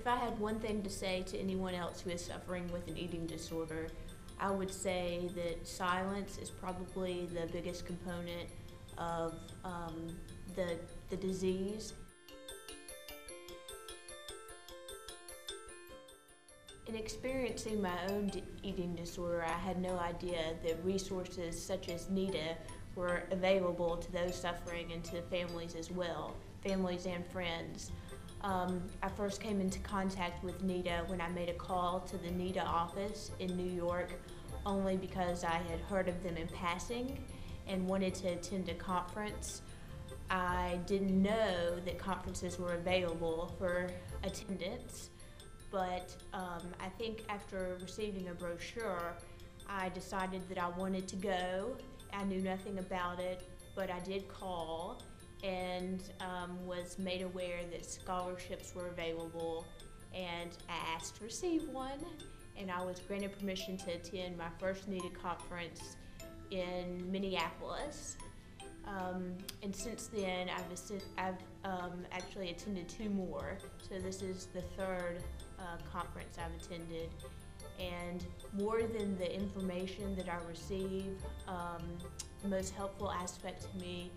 If I had one thing to say to anyone else who is suffering with an eating disorder, I would say that silence is probably the biggest component of the disease. In experiencing my own eating disorder, I had no idea that resources such as NEDA were available to those suffering and to families as well, families and friends. I first came into contact with NEDA when I made a call to the NEDA office in New York, only because I had heard of them in passing and wanted to attend a conference. I didn't know that conferences were available for attendance, but I think after receiving a brochure, I decided that I wanted to go. I knew nothing about it, but I did call and was made aware that scholarships were available, and I asked to receive one, and I was granted permission to attend my first NEDA conference in Minneapolis. And since then, I've actually attended 2 more, so this is the 3rd conference I've attended. And more than the information that I receive, the most helpful aspect to me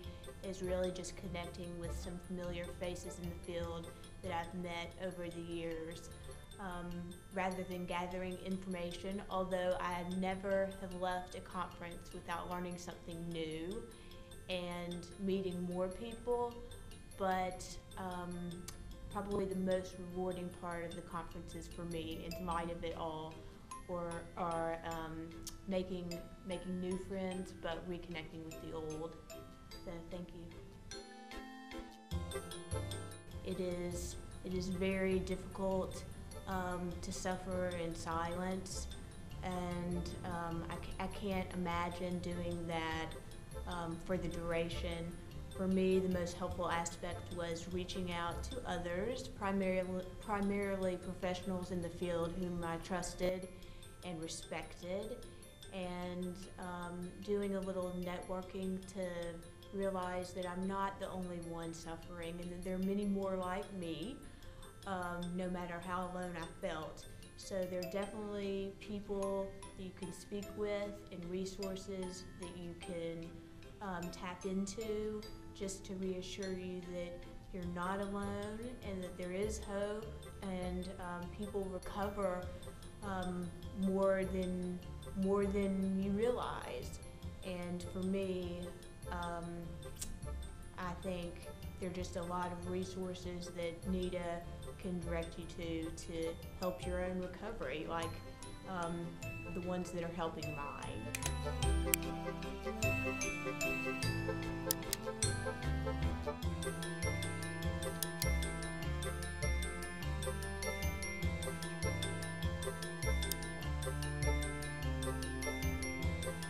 is really just connecting with some familiar faces in the field that I've met over the years. Rather than gathering information, although I never have left a conference without learning something new and meeting more people, but probably the most rewarding part of the conferences for me, in light of it all, are making new friends, but reconnecting with the old. So thank you. It is very difficult to suffer in silence, and I can't imagine doing that for the duration. For me, the most helpful aspect was reaching out to others, primarily professionals in the field whom I trusted and respected, and doing a little networking to realize that I'm not the only one suffering and that there are many more like me, no matter how alone I felt. So there are definitely people that you can speak with and resources that you can tap into, just to reassure you that you're not alone and that there is hope, and people recover more than you realize. And for me, I think there are just a lot of resources that NEDA can direct you to help your own recovery, like the ones that are helping mine.